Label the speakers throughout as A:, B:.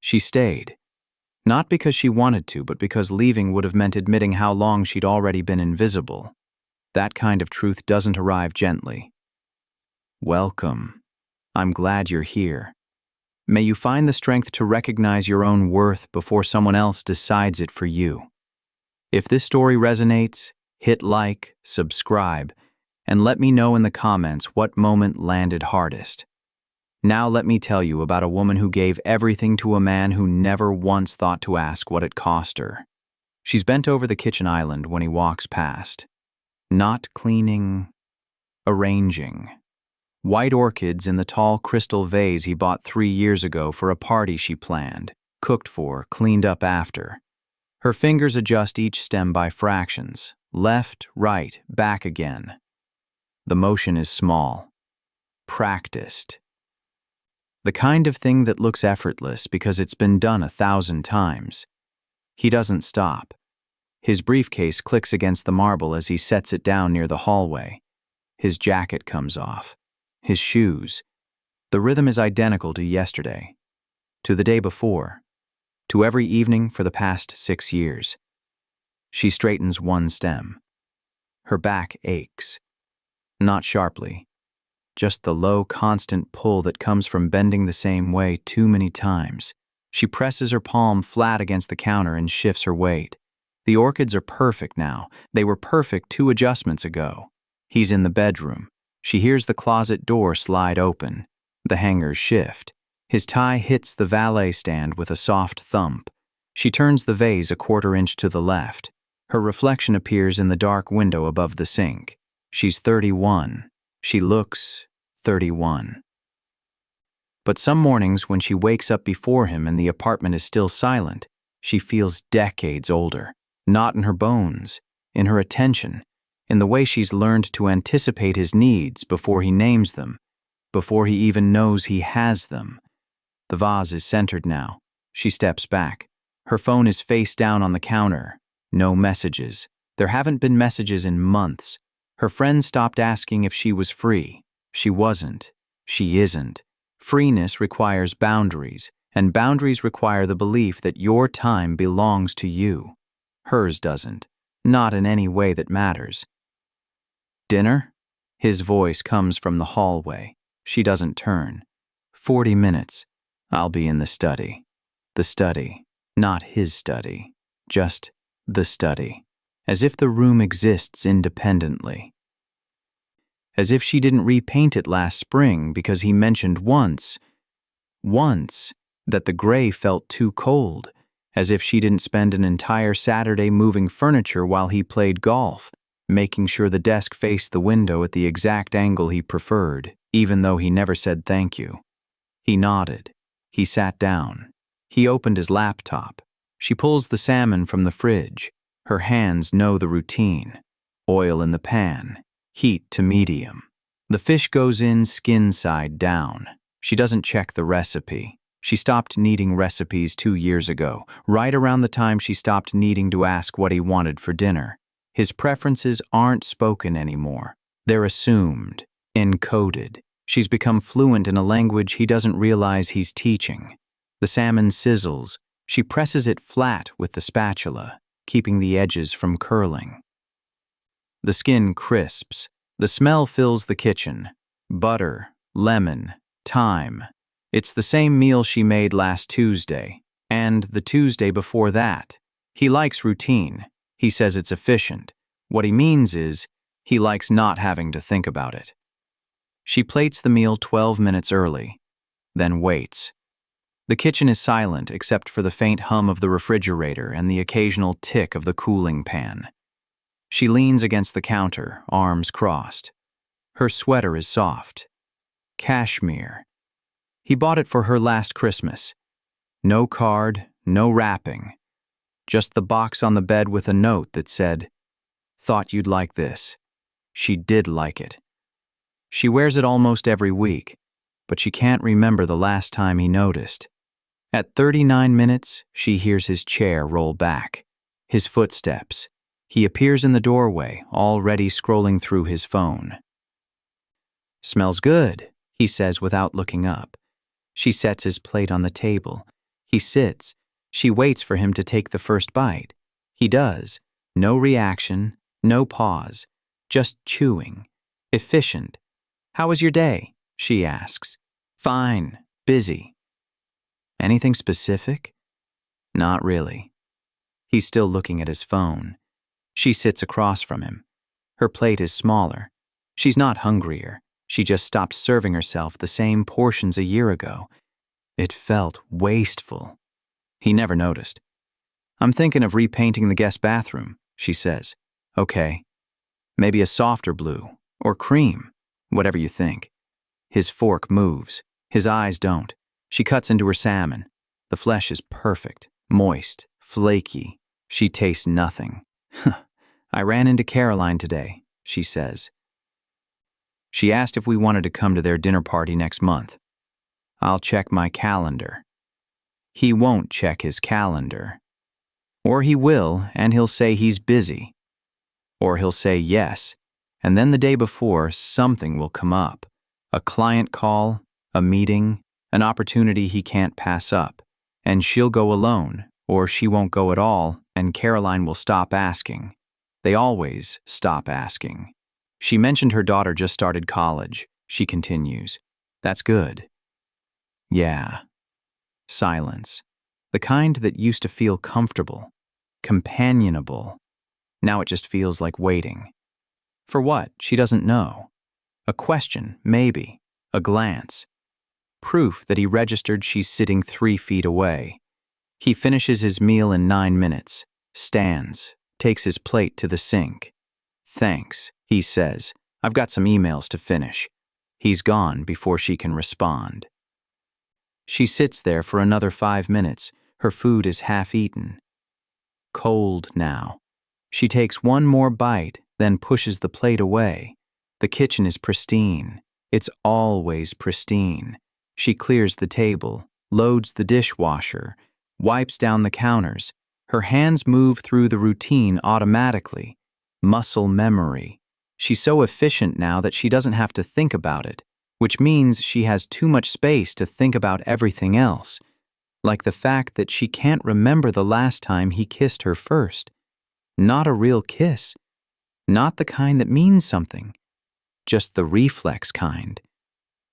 A: She stayed. Not because she wanted to, but because leaving would have meant admitting how long she'd already been invisible. That kind of truth doesn't arrive gently. Welcome. I'm glad you're here. May you find the strength to recognize your own worth before someone else decides it for you. If this story resonates, hit like, subscribe, and let me know in the comments what moment landed hardest. Now let me tell you about a woman who gave everything to a man who never once thought to ask what it cost her. She's bent over the kitchen island when he walks past. Not cleaning, arranging. White orchids in the tall crystal vase he bought 3 years ago for a party she planned, cooked for, cleaned up after. Her fingers adjust each stem by fractions, left, right, back again. The motion is small, practiced. The kind of thing that looks effortless because it's been done 1,000 times. He doesn't stop. His briefcase clicks against the marble as he sets it down near the hallway. His jacket comes off. His shoes. The rhythm is identical to yesterday, to the day before, to every evening for the past 6 years. She straightens one stem. Her back aches. Not sharply. Just the low, constant pull that comes from bending the same way too many times. She presses her palm flat against the counter and shifts her weight. The orchids are perfect now. They were perfect 2 adjustments ago. He's in the bedroom. She hears the closet door slide open. The hangers shift. His tie hits the valet stand with a soft thump. She turns the vase a 1/4 inch to the left. Her reflection appears in the dark window above the sink. She's 31. She looks 31. But some mornings when she wakes up before him and the apartment is still silent, she feels decades older. Not in her bones, in her attention, in the way she's learned to anticipate his needs before he names them, before he even knows he has them. The vase is centered now. She steps back. Her phone is face down on the counter. No messages. There haven't been messages in months. Her friend stopped asking if she was free. She wasn't. She isn't. Freeness requires boundaries, and boundaries require the belief that your time belongs to you. Hers doesn't. Not in any way that matters. Dinner? His voice comes from the hallway. She doesn't turn. 40 minutes. I'll be in the study. The study. Not his study. Just the study. As if the room exists independently. As if she didn't repaint it last spring because he mentioned once, that the gray felt too cold. As if she didn't spend an entire Saturday moving furniture while he played golf, making sure the desk faced the window at the exact angle he preferred, even though he never said thank you. He nodded. He sat down. He opened his laptop. She pulls the salmon from the fridge. Her hands know the routine. Oil in the pan. Heat to medium. The fish goes in skin side down. She doesn't check the recipe. She stopped needing recipes 2 years ago, right around the time she stopped needing to ask what he wanted for dinner. His preferences aren't spoken anymore. They're assumed, encoded. She's become fluent in a language he doesn't realize he's teaching. The salmon sizzles. She presses it flat with the spatula, keeping the edges from curling. The skin crisps. The smell fills the kitchen. Butter, lemon, thyme. It's the same meal she made last Tuesday, and the Tuesday before that. He likes routine. He says it's efficient. What he means is, he likes not having to think about it. She plates the meal 12 minutes early, then waits. The kitchen is silent except for the faint hum of the refrigerator and the occasional tick of the cooling pan. She leans against the counter, arms crossed. Her sweater is soft. Cashmere. He bought it for her last Christmas. No card, no wrapping. Just the box on the bed with a note that said, "Thought you'd like this." She did like it. She wears it almost every week, but she can't remember the last time he noticed. At 39 minutes, she hears his chair roll back. His footsteps. He appears in the doorway, already scrolling through his phone. "Smells good," he says without looking up. She sets his plate on the table. He sits. She waits for him to take the first bite. He does. No reaction, no pause, just chewing. Efficient. "How was your day?" she asks. "Fine. Busy." "Anything specific?" "Not really." He's still looking at his phone. She sits across from him. Her plate is smaller. She's not hungrier. She just stopped serving herself the same portions a year ago. It felt wasteful. He never noticed. "I'm thinking of repainting the guest bathroom," she says. "Okay. Maybe a softer blue, or cream, whatever you think." His fork moves. His eyes don't. She cuts into her salmon. The flesh is perfect, moist, flaky. She tastes nothing. "I ran into Caroline today," she says. "She asked if we wanted to come to their dinner party next month." "I'll check my calendar." He won't check his calendar. Or he will, and he'll say he's busy. Or he'll say yes, and then the day before, something will come up. A client call, a meeting, an opportunity he can't pass up. And she'll go alone, or she won't go at all, and Caroline will stop asking. They always stop asking. "She mentioned her daughter just started college," she continues. "That's good." "Yeah." Silence. The kind that used to feel comfortable, companionable. Now it just feels like waiting. For what? She doesn't know. A question, maybe. A glance. Proof that he registered she's sitting 3 feet away. He finishes his meal in 9 minutes, stands, takes his plate to the sink. "Thanks," he says. "I've got some emails to finish." He's gone before she can respond. She sits there for another 5 minutes. Her food is half eaten. Cold now. She takes one more bite, then pushes the plate away. The kitchen is pristine. It's always pristine. She clears the table, loads the dishwasher, wipes down the counters. Her hands move through the routine automatically. Muscle memory. She's so efficient now that she doesn't have to think about it, which means she has too much space to think about everything else. Like the fact that she can't remember the last time he kissed her first. Not a real kiss. Not the kind that means something. Just the reflex kind.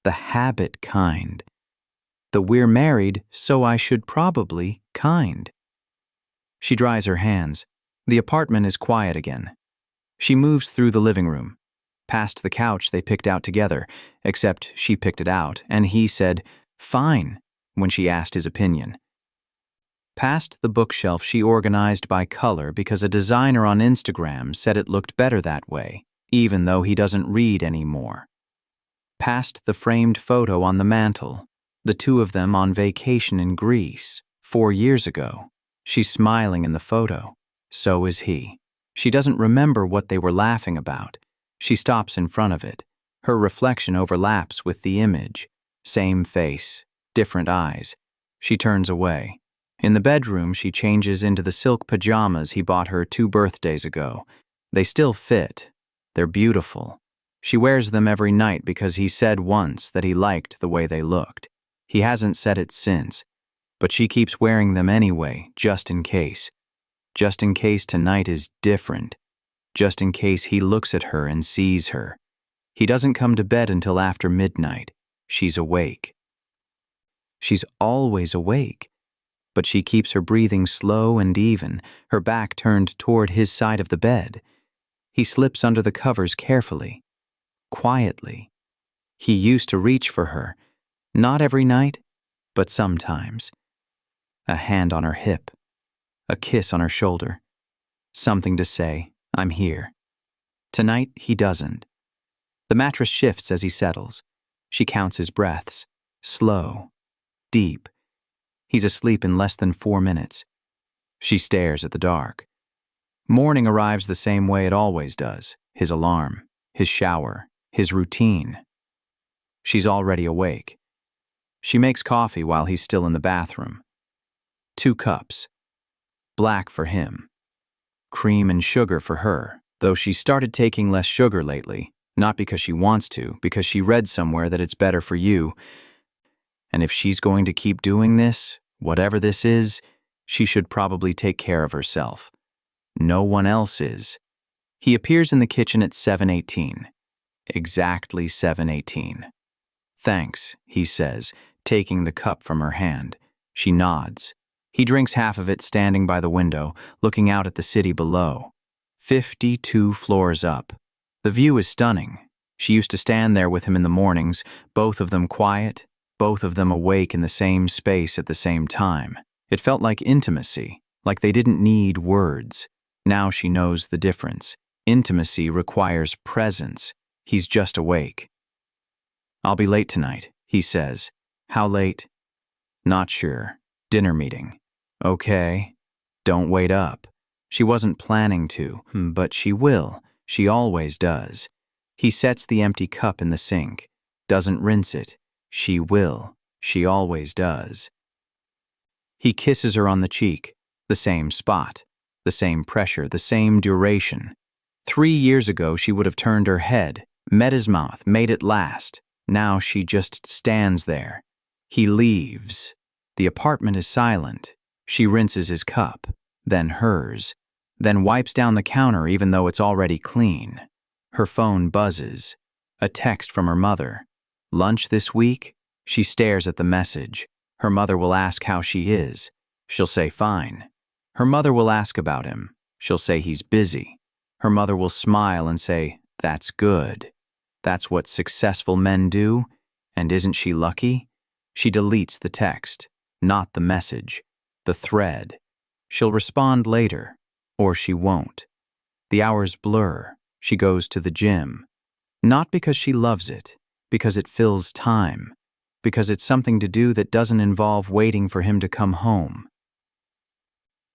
A: The habit kind. The "we're married, so I should probably" kind. She dries her hands. The apartment is quiet again. She moves through the living room, past the couch they picked out together, except she picked it out, and he said, "Fine," when she asked his opinion. Past the bookshelf she organized by color because a designer on Instagram said it looked better that way, even though he doesn't read anymore. Past the framed photo on the mantel, the two of them on vacation in Greece, 4 years ago. She's smiling in the photo. So is he. She doesn't remember what they were laughing about. She stops in front of it. Her reflection overlaps with the image. Same face, different eyes. She turns away. In the bedroom, she changes into the silk pajamas he bought her 2 birthdays ago. They still fit. They're beautiful. She wears them every night because he said once that he liked the way they looked. He hasn't said it since, but she keeps wearing them anyway, just in case. Just in case tonight is different. Just in case he looks at her and sees her. He doesn't come to bed until after midnight. She's awake. She's always awake. But she keeps her breathing slow and even, her back turned toward his side of the bed. He slips under the covers carefully, quietly. He used to reach for her, not every night, but sometimes. A hand on her hip, a kiss on her shoulder, something to say, "I'm here." Tonight, he doesn't. The mattress shifts as he settles. She counts his breaths, slow, deep. He's asleep in less than 4 minutes. She stares at the dark. Morning arrives the same way it always does. His alarm, his shower, his routine. She's already awake. She makes coffee while he's still in the bathroom. 2 cups. Black for him. Cream and sugar for her, though she started taking less sugar lately, not because she wants to, because she read somewhere that it's better for you. And if she's going to keep doing this, Whatever this is, she should probably take care of herself. No one else is. He appears in the kitchen at 7:18. Exactly 7:18. "Thanks," he says, taking the cup from her hand. She nods. He drinks half of it standing by the window, looking out at the city below. 52 floors up. The view is stunning. She used to stand there with him in the mornings, both of them quiet, both of them awake in the same space at the same time. It felt like intimacy, like they didn't need words. Now she knows the difference. Intimacy requires presence. He's just awake. "I'll be late tonight," he says. "How late?" "Not sure. Dinner meeting." "Okay. Don't wait up." She wasn't planning to, but she will. She always does. He sets the empty cup in the sink. Doesn't rinse it. She will. She always does. He kisses her on the cheek. The same spot. The same pressure. The same duration. 3 years ago she would have turned her head, met his mouth, made it last. Now she just stands there. He leaves. The apartment is silent. She rinses his cup, then hers, then wipes down the counter even though it's already clean. Her phone buzzes. A text from her mother. "Lunch this week?" She stares at the message. Her mother will ask how she is. She'll say fine. Her mother will ask about him. She'll say he's busy. Her mother will smile and say, "That's good. That's what successful men do." And isn't she lucky? She deletes the text, not the message, the thread. She'll respond later, or she won't. The hours blur. She goes to the gym. Not because she loves it, because it fills time, because it's something to do that doesn't involve waiting for him to come home.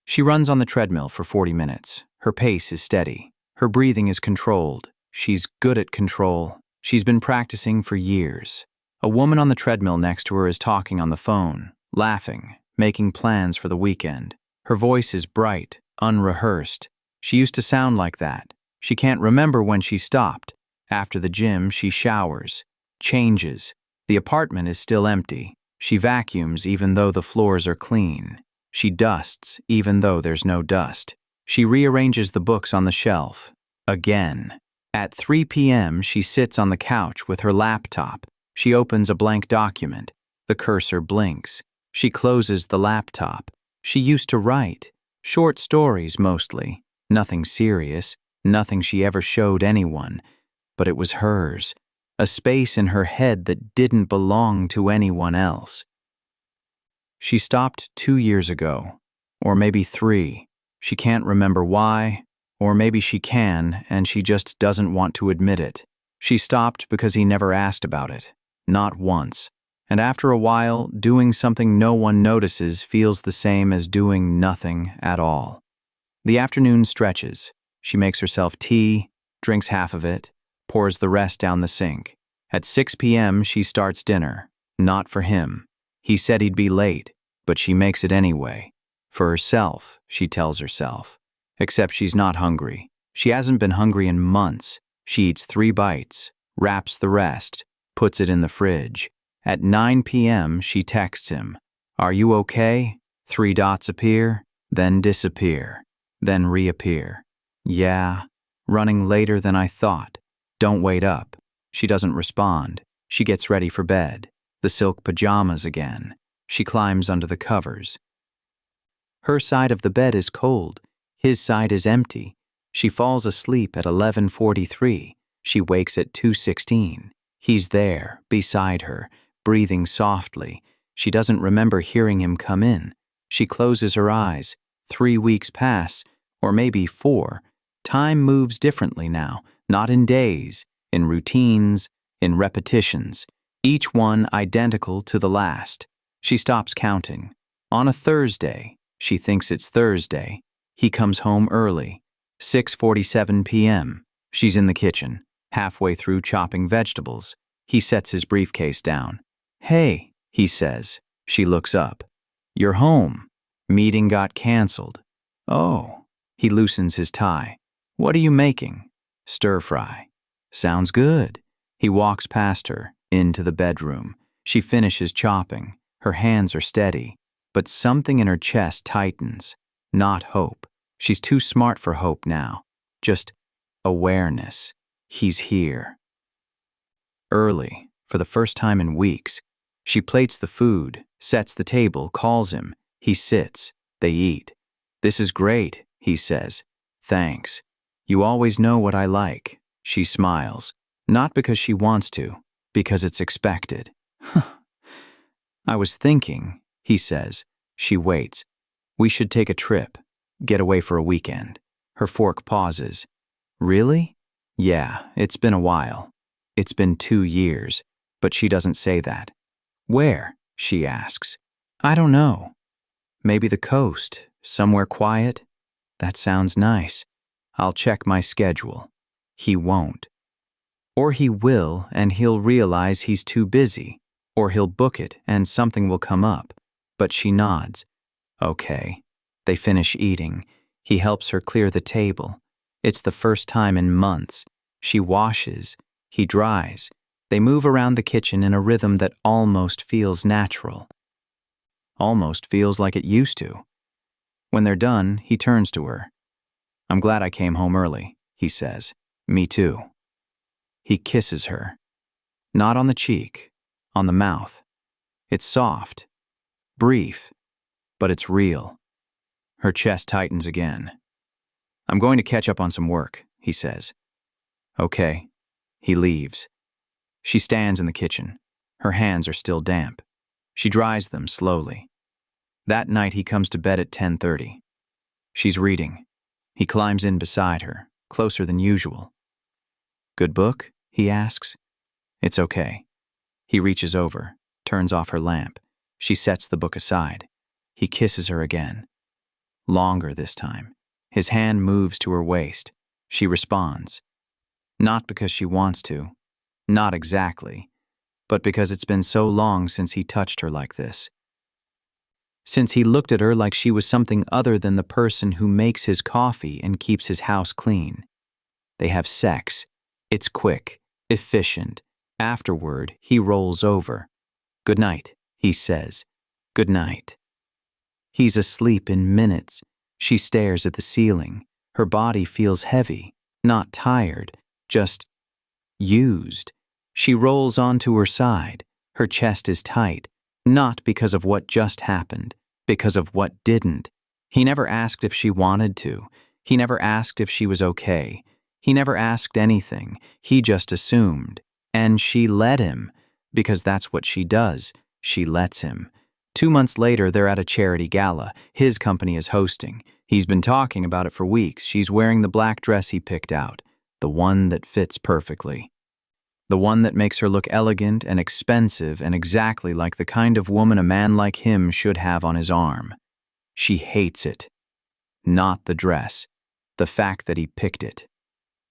A: She runs on the treadmill for 40 minutes. Her pace is steady. Her breathing is controlled. She's good at control. She's been practicing for years. A woman on the treadmill next to her is talking on the phone, laughing, making plans for the weekend. Her voice is bright, unrehearsed. She used to sound like that. She can't remember when she stopped. After the gym, she showers, changes. The apartment is still empty. She vacuums even though the floors are clean. She dusts even though there's no dust. She rearranges the books on the shelf. Again. At 3 p.m., she sits on the couch with her laptop. She opens a blank document. The cursor blinks. She closes the laptop. She used to write. Short stories mostly. Nothing serious. Nothing she ever showed anyone. But it was hers. A space in her head that didn't belong to anyone else. She stopped 2 years ago. Or maybe 3. She can't remember why. Or maybe she can, and she just doesn't want to admit it. She stopped because he never asked about it. Not once. And after a while, doing something no one notices feels the same as doing nothing at all. The afternoon stretches. She makes herself tea, drinks half of it, pours the rest down the sink. At 6 p.m., she starts dinner. Not for him. He said he'd be late, but she makes it anyway. For herself, she tells herself. Except she's not hungry. She hasn't been hungry in months. She eats 3 bites, wraps the rest, puts it in the fridge. At 9 p.m., she texts him. "Are you okay?" 3 dots appear, then disappear, then reappear. "Yeah, running later than I thought. Don't wait up." She doesn't respond. She gets ready for bed. The silk pajamas again. She climbs under the covers. Her side of the bed is cold. His side is empty. She falls asleep at 11:43. She wakes at 2:16. He's there, beside her, breathing softly. She doesn't remember hearing him come in. She closes her eyes. 3 weeks pass, or maybe 4. Time moves differently now, not in days, in routines, in repetitions, each one identical to the last. She stops counting. On a Thursday, she thinks it's Thursday, he comes home early. 6:47 p.m. She's in the kitchen, halfway through chopping vegetables. He sets his briefcase down. "Hey," he says. She looks up. "You're home. Meeting got canceled." "Oh." He loosens his tie. "What are you making?" "Stir fry." "Sounds good." He walks past her, into the bedroom. She finishes chopping. Her hands are steady. but something in her chest tightens. Not hope. She's too smart for hope now. Just awareness. He's here. Early, for the first time in weeks, she plates the food, sets the table, calls him. He sits. They eat. "This is great," he says. "Thanks. You always know what I like." She smiles. Not because she wants to, because it's expected. "I was thinking," he says. She waits. "We should take a trip. Get away for a weekend." Her fork pauses. "Really?" "Yeah, it's been a while. It's been 2 years." But she doesn't say that. "Where?" she asks. "I don't know. Maybe the coast, somewhere quiet." "That sounds nice. I'll check my schedule." He won't. Or he will, and he'll realize he's too busy. Or he'll book it, and something will come up. But she nods. Okay. They finish eating. He helps her clear the table. It's the first time in months. She washes. He dries. They move around the kitchen in a rhythm that almost feels natural. Almost feels like it used to. When they're done, he turns to her. "I'm glad I came home early," he says. "Me too." He kisses her. Not on the cheek, on the mouth. It's soft, brief, but it's real. Her chest tightens again. "I'm going to catch up on some work," he says. "Okay." He leaves. She stands in the kitchen. Her hands are still damp. She dries them slowly. That night he comes to bed at 10:30. She's reading. He climbs in beside her, closer than usual. "Good book?" he asks. "It's okay." He reaches over, turns off her lamp. She sets the book aside. He kisses her again. Longer this time. His hand moves to her waist. She responds. Not because she wants to. Not exactly. But because it's been so long since he touched her like this. Since he looked at her like she was something other than the person who makes his coffee and keeps his house clean. They have sex. It's quick, efficient. Afterward, he rolls over. "Good night," he says. "Good night." He's asleep in minutes. She stares at the ceiling. Her body feels heavy, not tired, just used. She rolls onto her side. Her chest is tight, not because of what just happened, because of what didn't. He never asked if she wanted to. He never asked if she was okay. He never asked anything. He just assumed. And she let him, because that's what she does. She lets him. 2 months later, they're at a charity gala. His company is hosting. He's been talking about it for weeks. She's wearing the black dress he picked out, the one that fits perfectly. The one that makes her look elegant and expensive and exactly like the kind of woman a man like him should have on his arm. She hates it. Not the dress. The fact that he picked it.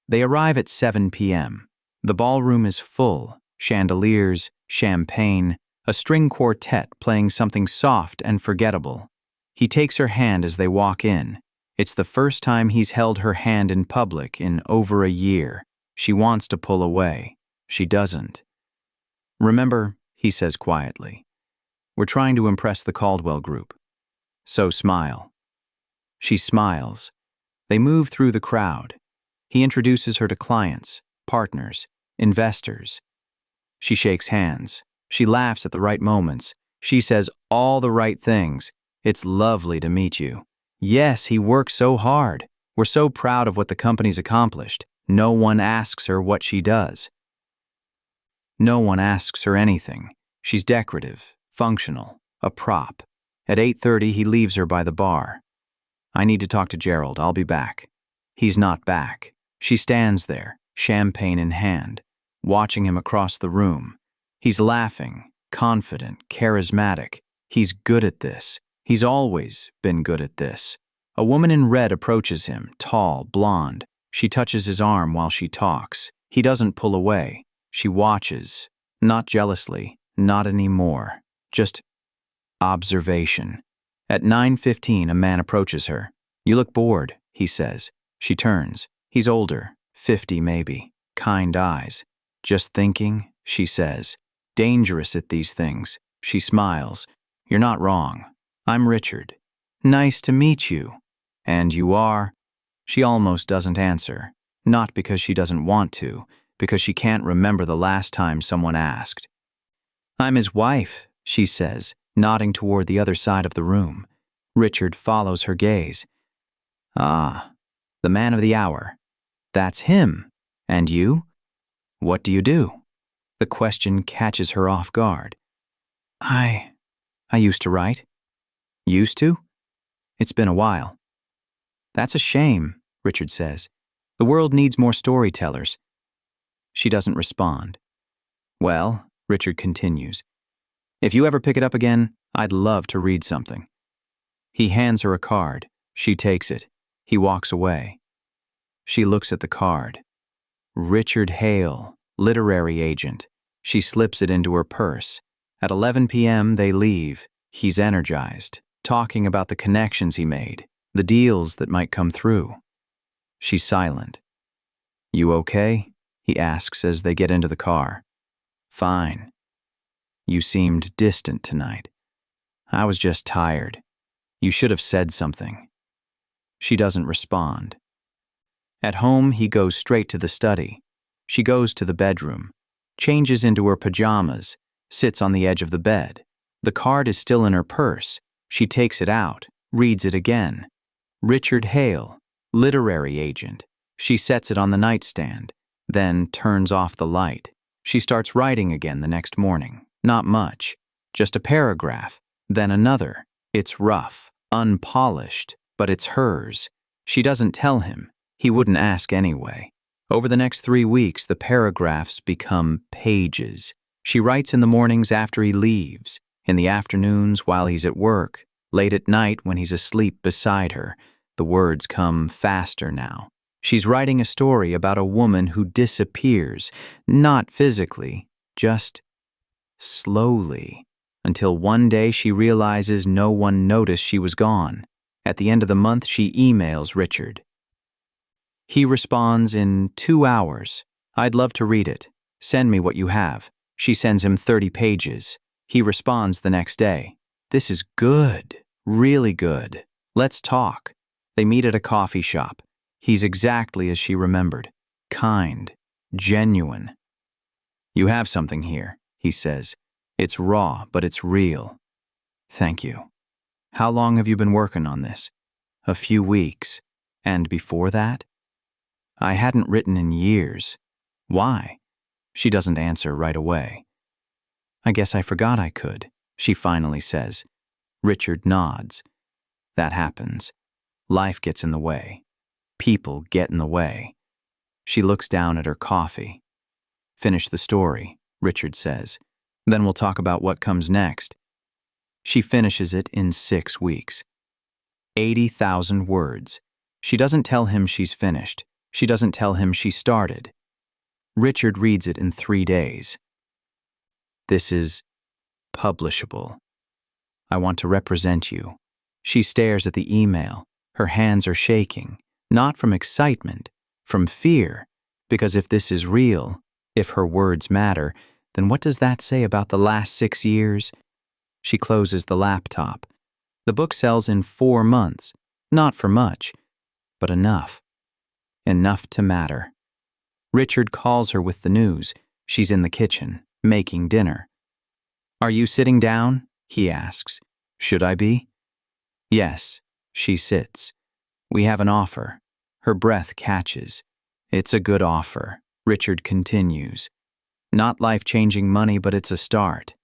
A: They arrive at 7 p.m. The ballroom is full. Chandeliers, champagne, a string quartet playing something soft and forgettable. He takes her hand as they walk in. It's the first time he's held her hand in public in over a year. She wants to pull away. She doesn't. "Remember," he says quietly, "we're trying to impress the Caldwell group. So smile." She smiles. They move through the crowd. He introduces her to clients, partners, investors. She shakes hands. She laughs at the right moments. She says all the right things. "It's lovely to meet you." Yes, he works so hard. We're so proud of what the company's accomplished. No one asks her what she does. No one asks her anything. She's decorative, functional, a prop. At 8:30, he leaves her by the bar. "I need to talk to Gerald. I'll be back." He's not back. She stands there, champagne in hand, watching him across the room. He's laughing, confident, charismatic. He's good at this. He's always been good at this. A woman in red approaches him, tall, blonde. She touches his arm while she talks. He doesn't pull away. She watches, not jealously, not anymore, just observation. At 9:15, a man approaches her. "You look bored," he says. She turns. He's older, 50 maybe, kind eyes. "Just thinking," she says. Dangerous at these things. She smiles. "You're not wrong. I'm Richard. Nice to meet you. And you are? She almost doesn't answer. Not because she doesn't want to, because she can't remember the last time someone asked. I'm his wife, she says, nodding toward the other side of the room. Richard follows her gaze. Ah, the man of the hour. That's him. And you? What do you do? The question catches her off guard. I used to write. Used to? It's been a while. That's a shame, Richard says. The world needs more storytellers. She doesn't respond. Well, Richard continues, if you ever pick it up again, I'd love to read something. He hands her a card. She takes it. He walks away. She looks at the card. Richard Hale, literary agent. She slips it into her purse. At 11 p.m. they leave. He's energized, talking about the connections he made, the deals that might come through. She's silent. You okay? He asks as they get into the car. Fine. You seemed distant tonight. I was just tired. You should have said something. She doesn't respond. At home, he goes straight to the study. She goes to the bedroom, changes into her pajamas, sits on the edge of the bed. The card is still in her purse. She takes it out, reads it again. Richard Hale, literary agent. She sets it on the nightstand, then turns off the light. She starts writing again the next morning. Not much, just a paragraph, then another. It's rough, unpolished, but it's hers. She doesn't tell him. He wouldn't ask anyway. Over the next 3 weeks, the paragraphs become pages. She writes in the mornings after he leaves, in the afternoons while he's at work, late at night when he's asleep beside her. The words come faster now. She's writing a story about a woman who disappears, not physically, just slowly, until one day she realizes no one noticed she was gone. At the end of the month, she emails Richard. He responds in 2 hours. I'd love to read it. Send me what you have. She sends him 30 pages. He responds the next day. This is good, really good. Let's talk. They meet at a coffee shop. He's exactly as she remembered. Kind, genuine. You have something here, he says. It's raw, but it's real. Thank you. How long have you been working on this? A few weeks. And before that? I hadn't written in years. Why? She doesn't answer right away. I guess I forgot I could, she finally says. Richard nods. That happens. Life gets in the way. People get in the way. She looks down at her coffee. Finish the story, Richard says. Then we'll talk about what comes next. She finishes it in 6 weeks. 80,000 words. She doesn't tell him she's finished. She doesn't tell him she started. Richard reads it in 3 days. This is publishable. I want to represent you. She stares at the email. Her hands are shaking, not from excitement, from fear, because if this is real, if her words matter, then what does that say about the last 6 years? She closes the laptop. The book sells in 4 months, not for much, but enough. Enough to matter. Richard calls her with the news. She's in the kitchen, making dinner. Are you sitting down? He asks. Should I be? Yes. She sits. We have an offer. Her breath catches. It's a good offer. Richard continues. Not life-changing money, but it's a start.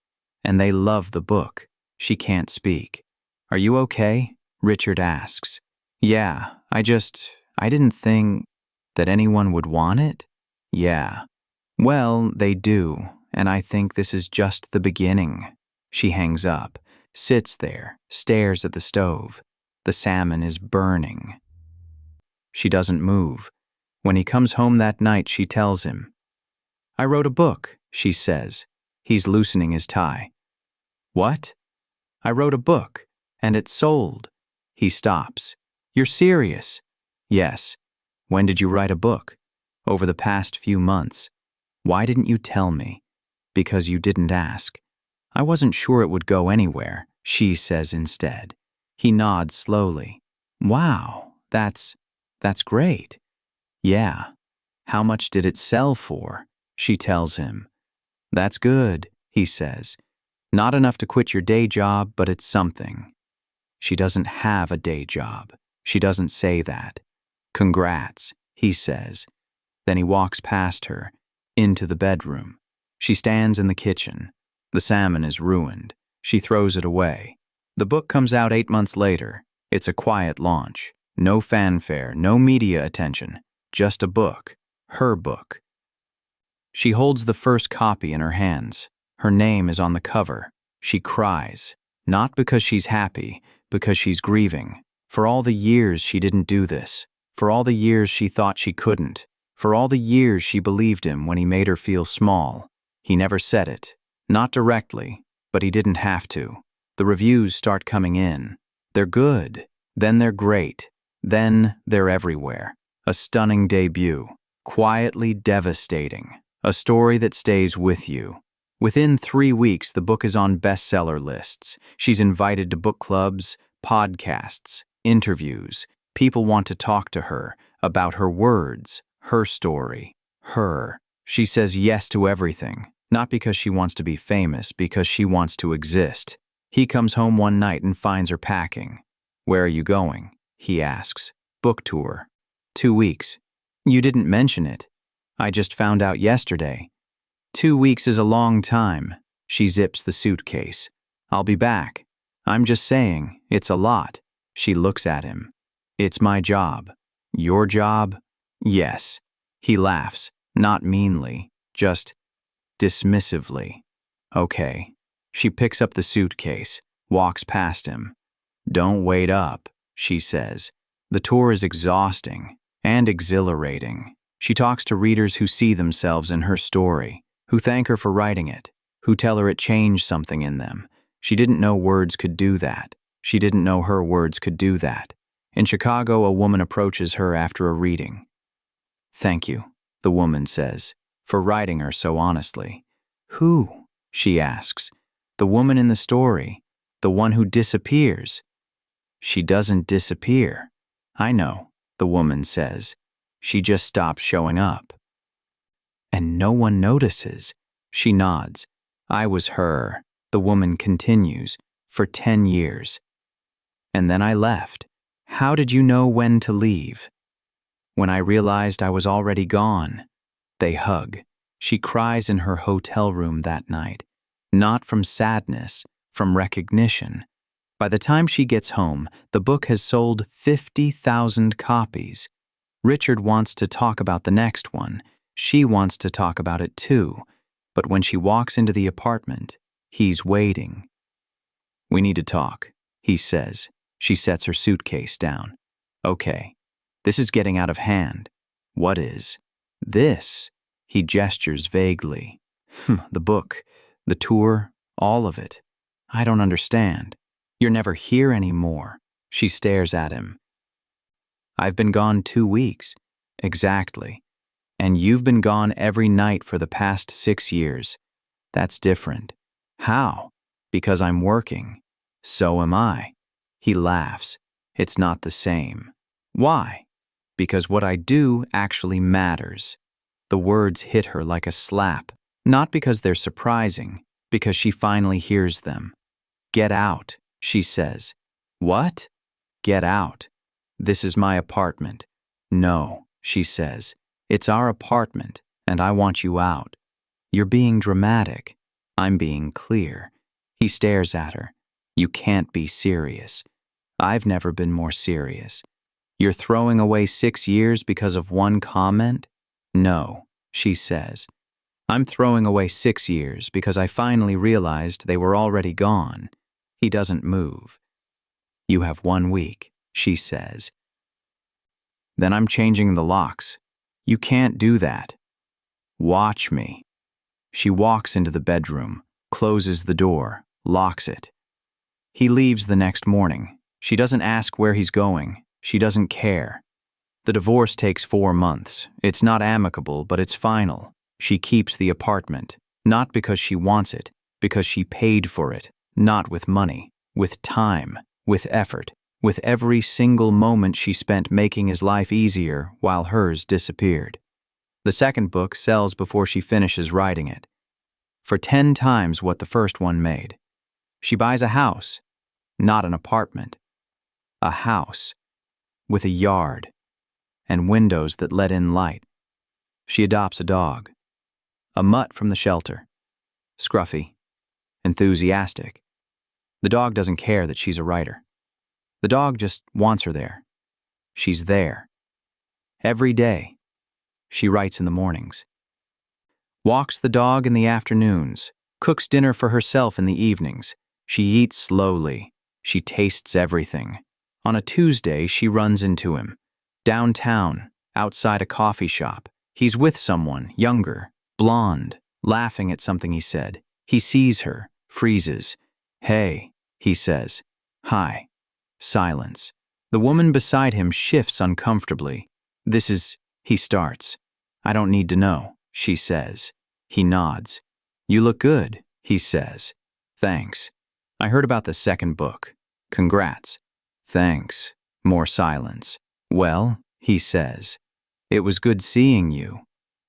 A: And they love the book. She can't speak. Are you okay? Richard asks. Yeah, I didn't think that anyone would want it. Yeah. Well, they do, and I think this is just the beginning. She hangs up, sits there, stares at the stove. The salmon is burning. She doesn't move. When he comes home that night, she tells him. I wrote a book, she says. He's loosening his tie. What? I wrote a book, and it sold. He stops. You're serious? Yes. When did you write a book? Over the past few months. Why didn't you tell me? Because you didn't ask. I wasn't sure it would go anywhere, she says instead. He nods slowly. Wow, that's great. Yeah. How much did it sell for? She tells him. That's good, he says. Not enough to quit your day job, but it's something. She doesn't have a day job. She doesn't say that. Congrats, he says. Then he walks past her, into the bedroom. She stands in the kitchen. The salmon is ruined. She throws it away. The book comes out 8 months later. It's a quiet launch. No fanfare, no media attention. Just a book. Her book. She holds the first copy in her hands. Her name is on the cover. She cries. Not because she's happy, because she's grieving. For all the years she didn't do this. For all the years she thought she couldn't. For all the years she believed him when he made her feel small. He never said it. Not directly, but he didn't have to. The reviews start coming in. They're good. Then they're great. Then they're everywhere. A stunning debut. Quietly devastating. A story that stays with you. Within 3 weeks, the book is on bestseller lists. She's invited to book clubs, podcasts, interviews. People want to talk to her about her words, her story, her. She says yes to everything, not because she wants to be famous, because she wants to exist. He comes home one night and finds her packing. Where are you going? He asks. Book tour. 2 weeks. You didn't mention it. I just found out yesterday. 2 weeks is a long time. She zips the suitcase. I'll be back. I'm just saying, it's a lot. She looks at him. It's my job. Your job? Yes. He laughs, not meanly, just dismissively. Okay. She picks up the suitcase, walks past him. Don't wait up, she says. The tour is exhausting and exhilarating. She talks to readers who see themselves in her story, who thank her for writing it, who tell her it changed something in them. She didn't know words could do that. She didn't know her words could do that. In Chicago, a woman approaches her after a reading. Thank you, the woman says, for writing her so honestly. Who? She asks. The woman in the story, the one who disappears. She doesn't disappear. I know, the woman says. She just stops showing up. And no one notices. She nods. I was her, the woman continues, for 10 years. And then I left. How did you know when to leave? When I realized I was already gone. They hug. She cries in her hotel room that night. Not from sadness, from recognition. By the time she gets home, the book has sold 50,000 copies. Richard wants to talk about the next one. She wants to talk about it too. But when she walks into the apartment, he's waiting. We need to talk, he says. She sets her suitcase down. Okay, this is getting out of hand. What is? This, he gestures vaguely. The book, the tour, all of it. I don't understand. You're never here anymore. She stares at him. I've been gone 2 weeks. Exactly. And you've been gone every night for the past 6 years. That's different. How? Because I'm working. So am I. He laughs. It's not the same. Why? Because what I do actually matters. The words hit her like a slap, not because they're surprising, because she finally hears them. Get out, she says. What? Get out. This is my apartment. No, she says. It's our apartment, and I want you out. You're being dramatic. I'm being clear. He stares at her. You can't be serious. I've never been more serious. You're throwing away 6 years because of one comment? No, she says. I'm throwing away 6 years because I finally realized they were already gone. He doesn't move. You have 1 week, she says. Then I'm changing the locks. You can't do that. Watch me. She walks into the bedroom, closes the door, locks it. He leaves the next morning. She doesn't ask where he's going. She doesn't care. The divorce takes 4 months. It's not amicable, but it's final. She keeps the apartment, not because she wants it, because she paid for it, not with money, with time, with effort, with every single moment she spent making his life easier while hers disappeared. The second book sells before she finishes writing it, for 10 times what the first one made. She buys a house, not an apartment. A house, with a yard, and windows that let in light. She adopts a dog, a mutt from the shelter, scruffy, enthusiastic. The dog doesn't care that she's a writer. The dog just wants her there. She's there. Every day. She writes in the mornings, walks the dog in the afternoons, cooks dinner for herself in the evenings. She eats slowly. She tastes everything. On a Tuesday, she runs into him. Downtown, outside a coffee shop. He's with someone, younger, blonde, laughing at something he said. He sees her, freezes. Hey, he says. Hi. Silence. The woman beside him shifts uncomfortably. This is, he starts. I don't need to know, she says. He nods. You look good, he says. Thanks. I heard about the second book. Congrats. Thanks. More silence. Well, he says. It was good seeing you.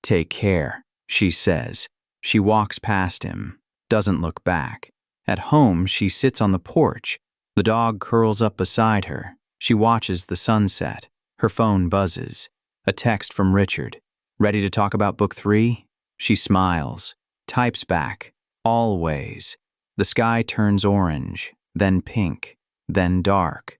A: Take care, she says. She walks past him, doesn't look back. At home, she sits on the porch. The dog curls up beside her. She watches the sunset. Her phone buzzes. A text from Richard. Ready to talk about book 3? She smiles, types back. Always. The sky turns orange, then pink, then dark.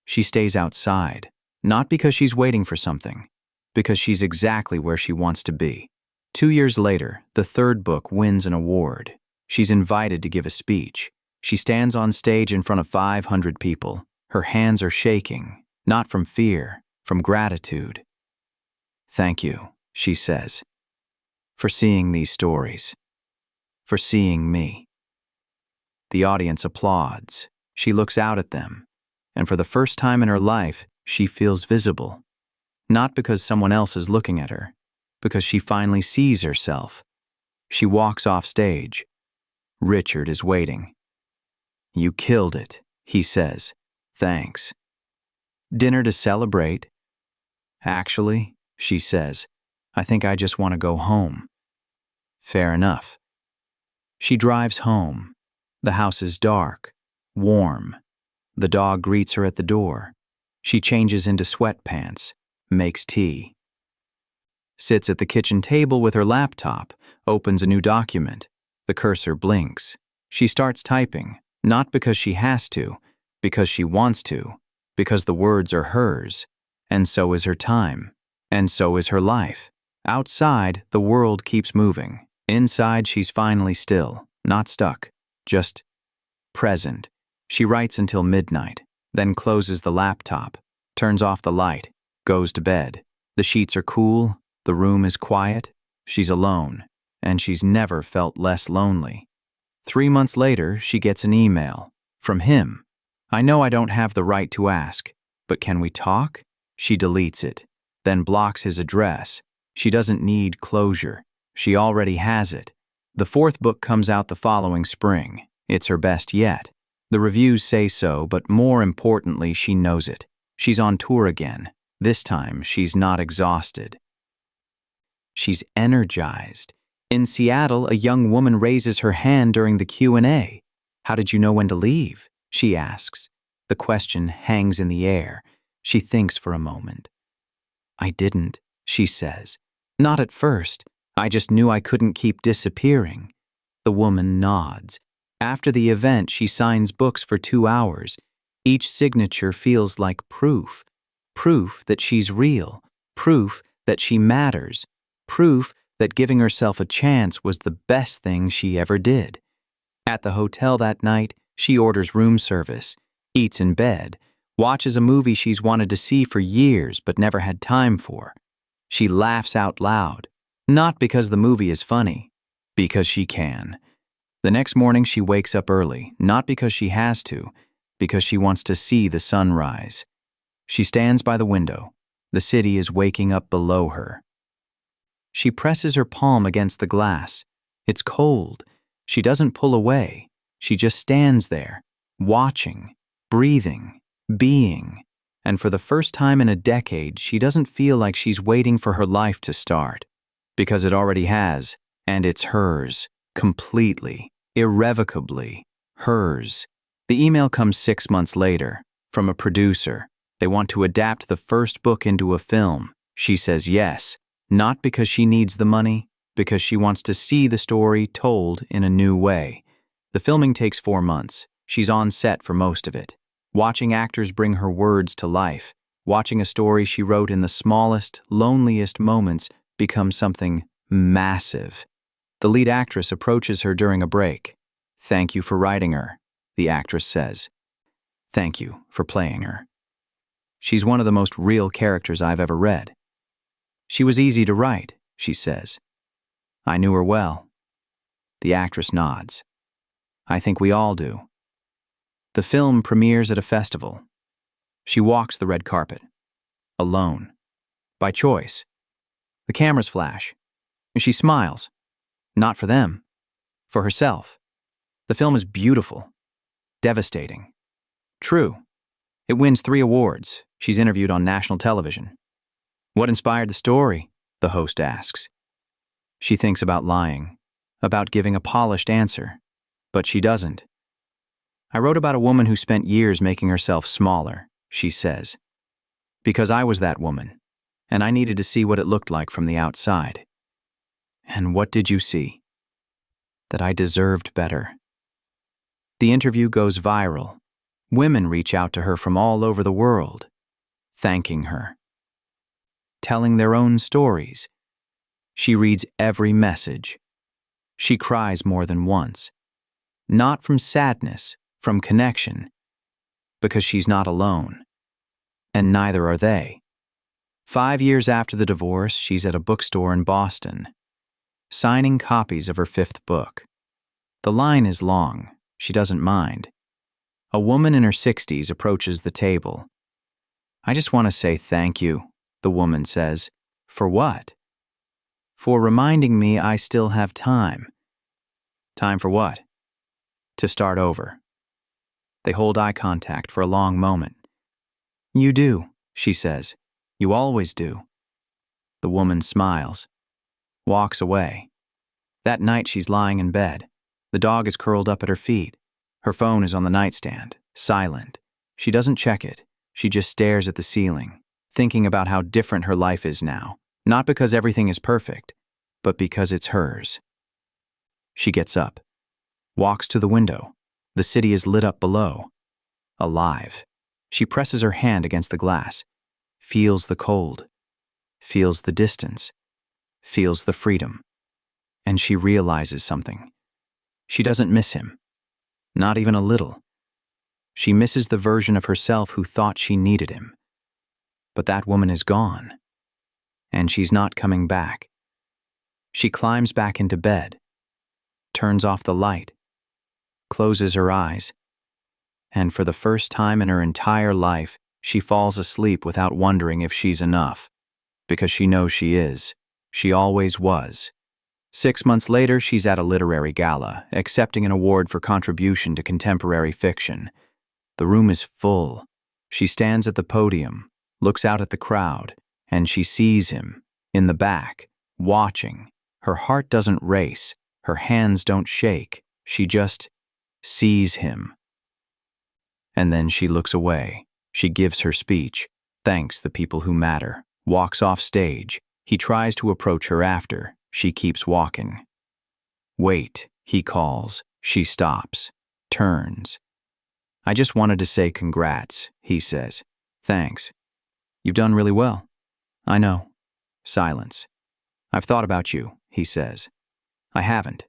A: She stays outside, not because she's waiting for something, because she's exactly where she wants to be. 2 years later, the third book wins an award. She's invited to give a speech. She stands on stage in front of 500 people. Her hands are shaking, not from fear, from gratitude. Thank you, she says, for seeing these stories, for seeing me. The audience applauds. She looks out at them, and for the first time in her life, she feels visible. Not because someone else is looking at her, because she finally sees herself. She walks off stage. Richard is waiting. You killed it, he says. Thanks. Dinner to celebrate? Actually, she says, I think I just want to go home. Fair enough. She drives home. The house is dark, warm. The dog greets her at the door. She changes into sweatpants, makes tea. Sits at the kitchen table with her laptop, opens a new document. The cursor blinks. She starts typing, not because she has to, because she wants to, because the words are hers, and so is her time, and so is her life. Outside, the world keeps moving. Inside, she's finally still, not stuck, just present. She writes until midnight, then closes the laptop, turns off the light, goes to bed. The sheets are cool, the room is quiet, she's alone, and she's never felt less lonely. 3 months later, she gets an email from him. I know I don't have the right to ask, but can we talk? She deletes it, then blocks his address. She doesn't need closure. She already has it. The fourth book comes out the following spring. It's her best yet. The reviews say so, but more importantly, she knows it. She's on tour again. This time, she's not exhausted. She's energized. In Seattle, a young woman raises her hand during the Q&A. How did you know when to leave? She asks. The question hangs in the air. She thinks for a moment. I didn't, she says. Not at first. I just knew I couldn't keep disappearing. The woman nods. After the event, she signs books for 2 hours. Each signature feels like proof. Proof that she's real. Proof that she matters. Proof that giving herself a chance was the best thing she ever did. At the hotel that night, she orders room service, eats in bed, watches a movie she's wanted to see for years but never had time for. She laughs out loud, not because the movie is funny, because she can. The next morning she wakes up early, not because she has to, because she wants to see the sunrise. She stands by the window. The city is waking up below her. She presses her palm against the glass. It's cold. She doesn't pull away. She just stands there, watching, breathing, being. And for the first time in a decade, she doesn't feel like she's waiting for her life to start, because it already has, and it's hers, completely, irrevocably, hers. The email comes 6 months later, from a producer. They want to adapt the first book into a film. She says yes, not because she needs the money, because she wants to see the story told in a new way. The filming takes 4 months. She's on set for most of it, watching actors bring her words to life, watching a story she wrote in the smallest, loneliest moments become something massive. The lead actress approaches her during a break. "Thank you for writing her," the actress says. "Thank you for playing her. She's one of the most real characters I've ever read. She was easy to write," she says. "I knew her well." The actress nods. "I think we all do." The film premieres at a festival. She walks the red carpet. Alone. By choice. The cameras flash. She smiles. Not for them. For herself. The film is beautiful. Devastating. True. It wins 3 awards. She's interviewed on national television. "What inspired the story?" the host asks. She thinks about lying, about giving a polished answer, but she doesn't. "I wrote about a woman who spent years making herself smaller," she says, "because I was that woman, and I needed to see what it looked like from the outside." "And what did you see?" "That I deserved better." The interview goes viral. Women reach out to her from all over the world, thanking her, telling their own stories. She reads every message. She cries more than once. Not from sadness, from connection, because she's not alone. And neither are they. 5 years after the divorce, she's at a bookstore in Boston, signing copies of her 5th book. The line is long. She doesn't mind. A woman in her 60s approaches the table. "I just want to say thank you," the woman says. "For what?" "For reminding me I still have time." "Time for what?" "To start over." They hold eye contact for a long moment. "You do," she says. "You always do." The woman smiles, walks away. That night she's lying in bed. The dog is curled up at her feet. Her phone is on the nightstand, silent. She doesn't check it. She just stares at the ceiling, thinking about how different her life is now, not because everything is perfect, but because it's hers. She gets up, walks to the window. The city is lit up below, alive. She presses her hand against the glass, feels the cold, feels the distance, feels the freedom. And she realizes something. She doesn't miss him, not even a little. She misses the version of herself who thought she needed him. But that woman is gone, and she's not coming back. She climbs back into bed, turns off the light, closes her eyes, and for the first time in her entire life, she falls asleep without wondering if she's enough, because she knows she is. She always was. 6 months later, she's at a literary gala, accepting an award for contribution to contemporary fiction. The room is full. She stands at the podium, looks out at the crowd, and she sees him, in the back, watching. Her heart doesn't race, her hands don't shake. She just sees him. And then she looks away. She gives her speech, thanks the people who matter, walks off stage. He tries to approach her after. She keeps walking. "Wait," he calls. She stops, turns. "I just wanted to say congrats," he says. "Thanks. You've done really well." "I know." Silence. "I've thought about you," he says. "I haven't.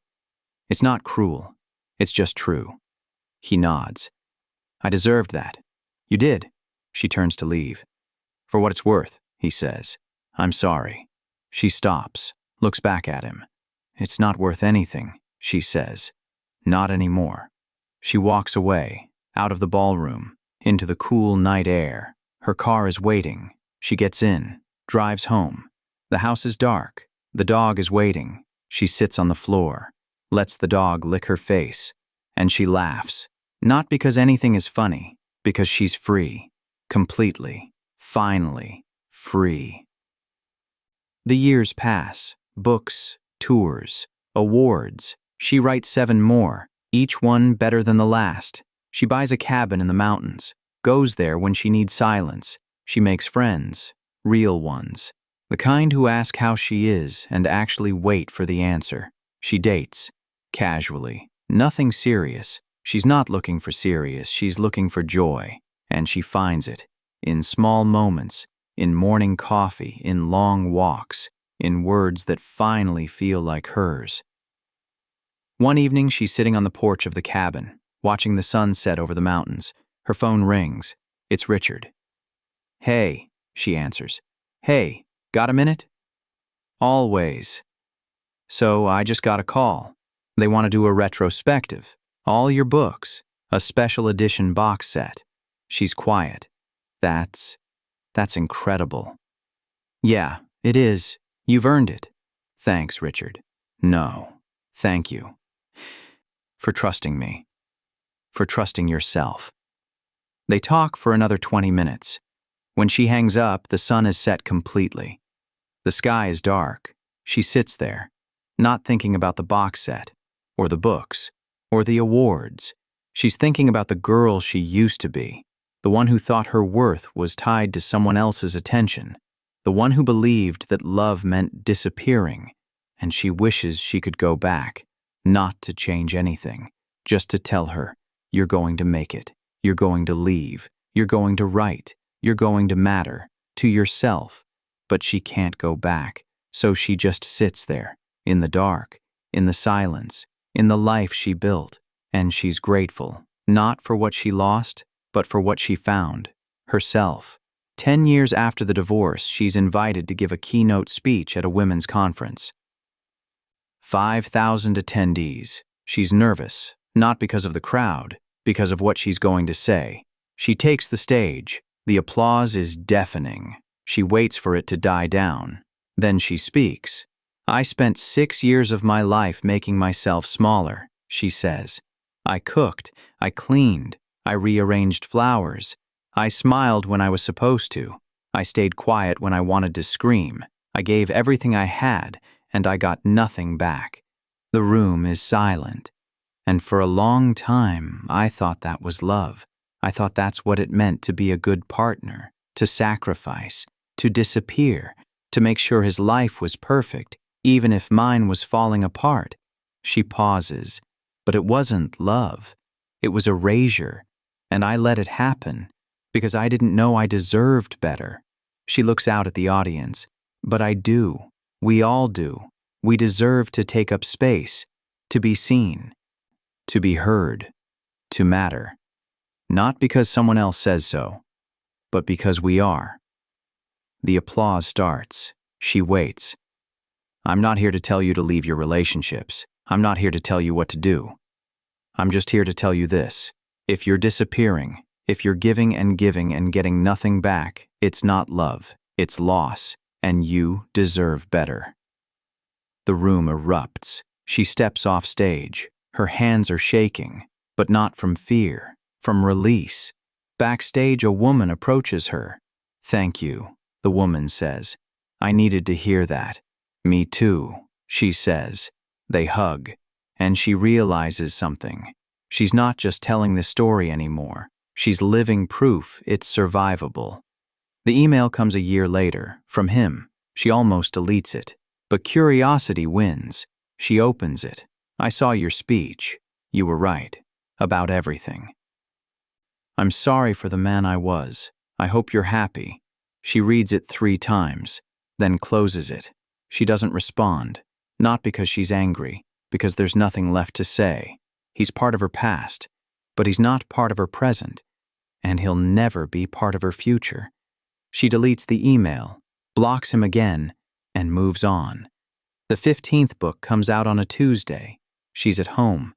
A: It's not cruel. It's just true." He nods. "I deserved that." "You did." She turns to leave. "For what it's worth," he says. "I'm sorry." She stops, looks back at him. "It's not worth anything," she says. "Not anymore." She walks away, out of the ballroom, into the cool night air. Her car is waiting. She gets in, drives home. The house is dark. The dog is waiting. She sits on the floor, lets the dog lick her face, and she laughs. Not because anything is funny, because she's free. Completely. Finally. Free. The years pass. Books, tours, awards. She writes 7 more, each one better than the last. She buys a cabin in the mountains, goes there when she needs silence. She makes friends, real ones. The kind who ask how she is and actually wait for the answer. She dates, casually. Nothing serious. She's not looking for serious, she's looking for joy. And she finds it. In small moments, in morning coffee, in long walks, in words that finally feel like hers. One evening, she's sitting on the porch of the cabin, watching the sun set over the mountains. Her phone rings. It's Richard. "Hey," she answers. "Hey, got a minute?" "Always." "So I just got a call. They want to do a retrospective. All your books. A special edition box set." She's quiet. That's incredible." "Yeah, it is. You've earned it." "Thanks, Richard." "No, thank you. For trusting me. For trusting yourself." They talk for another 20 minutes. When she hangs up, the sun is set completely. The sky is dark. She sits there, not thinking about the box set, or the books, or the awards. She's thinking about the girl she used to be, the one who thought her worth was tied to someone else's attention, the one who believed that love meant disappearing, and she wishes she could go back, not to change anything, just to tell her, "You're going to make it, you're going to leave, you're going to write, you're going to matter," to yourself. But she can't go back, so she just sits there, in the dark, in the silence, in the life she built, and she's grateful, not for what she lost, but for what she found, herself. 10 years after the divorce, she's invited to give a keynote speech at a women's conference. 5,000 attendees. She's nervous, not because of the crowd, because of what she's going to say. She takes the stage. The applause is deafening. She waits for it to die down. Then she speaks. "I spent 6 years of my life making myself smaller," she says. "I cooked, I cleaned, I rearranged flowers. I smiled when I was supposed to. I stayed quiet when I wanted to scream. I gave everything I had, and I got nothing back. The room is silent. And for a long time, I thought that was love. I thought that's what it meant to be a good partner, to sacrifice, to disappear, to make sure his life was perfect, even if mine was falling apart." She pauses. "But it wasn't love. It was erasure. And I let it happen, because I didn't know I deserved better." She looks out at the audience. "But I do. We all do. We deserve to take up space, to be seen, to be heard, to matter. Not because someone else says so, but because we are." The applause starts. She waits. "I'm not here to tell you to leave your relationships. I'm not here to tell you what to do. I'm just here to tell you this. If you're disappearing, if you're giving and getting nothing back, it's not love, it's loss, and you deserve better." The room erupts. She steps off stage. Her hands are shaking, but not from fear, from release. Backstage, a woman approaches her. "Thank you," the woman says. "I needed to hear that." "Me too," she says. They hug, and she realizes something. She's not just telling the story anymore. She's living proof it's survivable. The email comes a year later, from him. She almost deletes it. But curiosity wins. She opens it. "I saw your speech. You were right. About everything. I'm sorry for the man I was. I hope you're happy." She reads it 3 times, then closes it. She doesn't respond. Not because she's angry, because there's nothing left to say. He's part of her past, but he's not part of her present, and he'll never be part of her future. She deletes the email, blocks him again, and moves on. The 15th book comes out on a Tuesday. She's at home.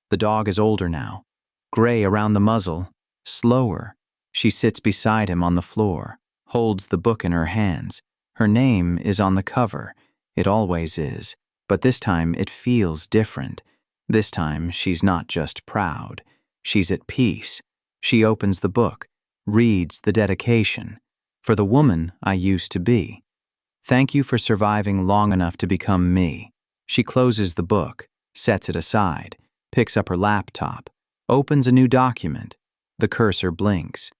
A: The dog is older now, gray around the muzzle, slower. She sits beside him on the floor, holds the book in her hands. Her name is on the cover. It always is, but this time it feels different. This time she's not just proud. She's at peace. She opens the book, reads the dedication. For the woman I used to be. Thank you for surviving long enough to become me. She closes the book, sets it aside, picks up her laptop, opens a new document. The cursor blinks.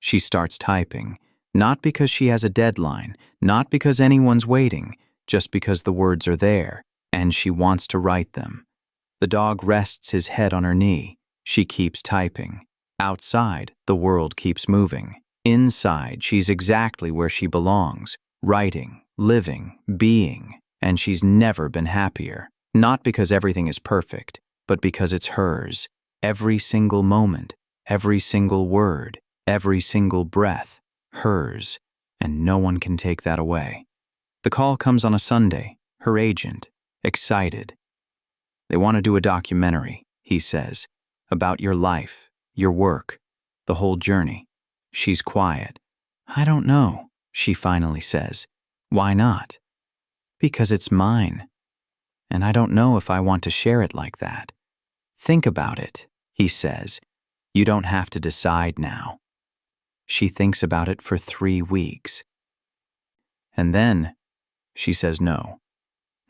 A: She starts typing, not because she has a deadline, not because anyone's waiting, just because the words are there, and she wants to write them. The dog rests his head on her knee. She keeps typing. Outside, the world keeps moving. Inside, she's exactly where she belongs, writing, living, being, and she's never been happier. Not because everything is perfect, but because it's hers. Every single moment, every single word, every single breath, hers, and no one can take that away. The call comes on a Sunday, her agent, excited. They want to do a documentary, he says, about your life, your work, the whole journey. She's quiet. I don't know, she finally says. Why not? Because it's mine. And I don't know if I want to share it like that. Think about it, he says. You don't have to decide now. She thinks about it for 3 weeks. And then she says no.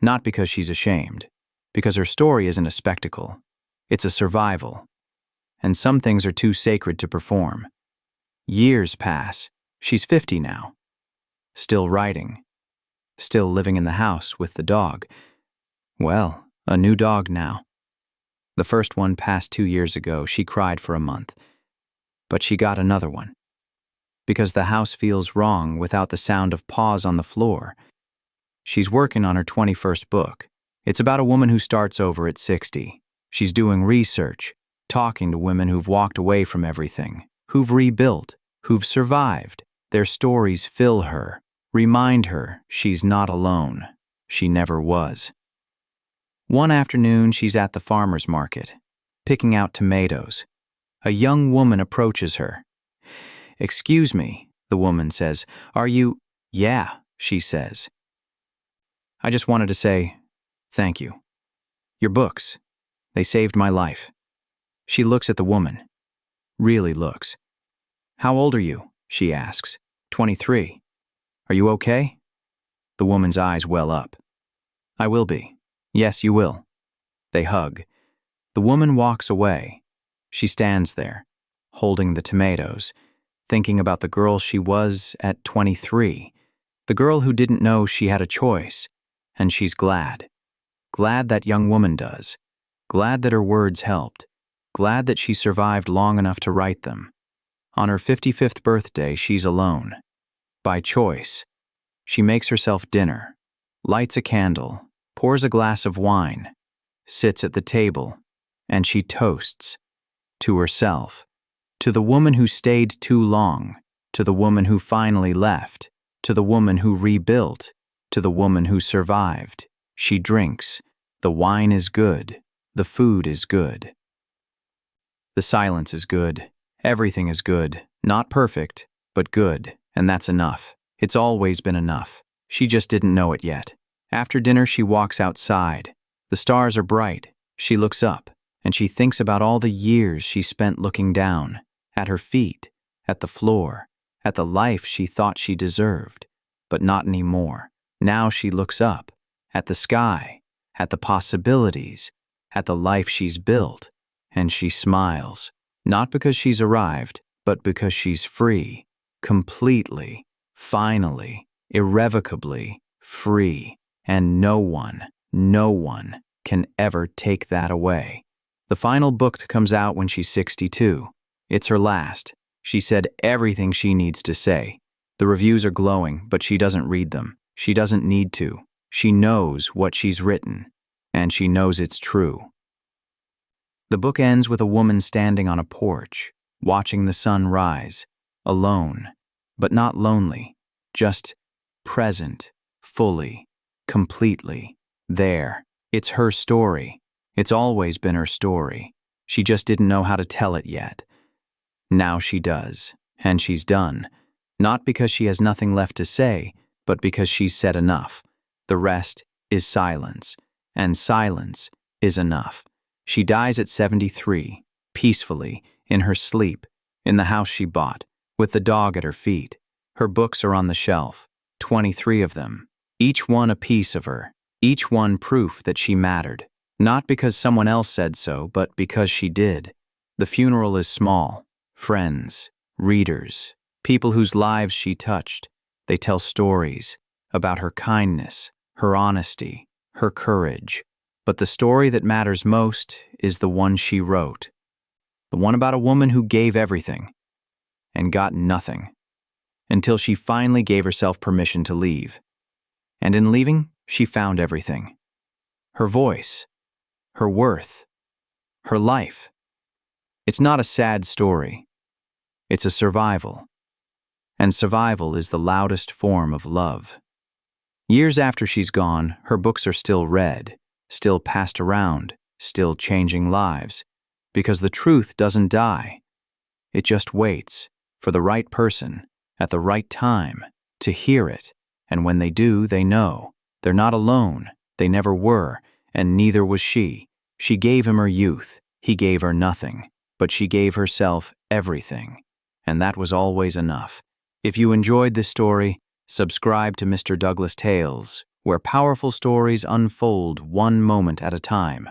A: Not because she's ashamed, because her story isn't a spectacle. It's a survival. And some things are too sacred to perform. Years pass. She's 50 now. Still writing. Still living in the house with the dog. Well, a new dog now. The first one passed 2 years ago. She cried for a month. But she got another one. Because the house feels wrong without the sound of paws on the floor. She's working on her 21st book. It's about a woman who starts over at 60. She's doing research, talking to women who've walked away from everything, who've rebuilt, who've survived. Their stories fill her, remind her she's not alone. She never was. One afternoon, she's at the farmer's market, picking out tomatoes. A young woman approaches her. "Excuse me," the woman says. "Are you—" "Yeah," she says. "I just wanted to say thank you. Your books, they saved my life." She looks at the woman. Really looks. "How old are you?" she asks. 23. "Are you okay?" The woman's eyes well up. "I will be. Yes, you will." They hug. The woman walks away. She stands there, holding the tomatoes, thinking about the girl she was at 23, the girl who didn't know she had a choice, and she's glad. Glad that young woman does. Glad that her words helped. Glad that she survived long enough to write them. On her 55th birthday, she's alone. By choice. She makes herself dinner, lights a candle, pours a glass of wine, sits at the table, and she toasts. To herself. To the woman who stayed too long. To the woman who finally left. To the woman who rebuilt. To the woman who survived. She drinks. The wine is good. The food is good. The silence is good. Everything is good. Not perfect, but good, and that's enough. It's always been enough. She just didn't know it yet. After dinner, she walks outside. The stars are bright. She looks up, and she thinks about all the years she spent looking down, at her feet, at the floor, at the life she thought she deserved, but not anymore. Now she looks up, at the sky, at the possibilities, at the life she's built, and she smiles. Not because she's arrived, but because she's free, completely, finally, irrevocably free, and no one can ever take that away. The final book comes out when she's 62. It's her last. She said everything she needs to say. The reviews are glowing, but she doesn't read them. She doesn't need to. She knows what she's written, and she knows it's true. The book ends with a woman standing on a porch, watching the sun rise, alone, but not lonely, just present, fully, completely, there. It's her story. It's always been her story. She just didn't know how to tell it yet. Now she does, and she's done. Not because she has nothing left to say, but because she's said enough. The rest is silence, and silence is enough. She dies at 73, peacefully, in her sleep, in the house she bought, with the dog at her feet. Her books are on the shelf, 23 of them, each one a piece of her, each one proof that she mattered, not because someone else said so, but because she did. The funeral is small. Friends, readers, people whose lives she touched. They tell stories about her kindness, her honesty, her courage. But the story that matters most is the one she wrote. The one about a woman who gave everything and got nothing, until she finally gave herself permission to leave. And in leaving, she found everything. Her voice, her worth, her life. It's not a sad story. It's a survival. And survival is the loudest form of love. Years after she's gone, her books are still read, still passed around, still changing lives, because the truth doesn't die. It just waits for the right person at the right time to hear it, and when they do, they know. They're not alone. They never were, and neither was she. She gave him her youth. He gave her nothing, but she gave herself everything, and that was always enough. If you enjoyed this story, subscribe to Mr. Douglas Tales, where powerful stories unfold one moment at a time.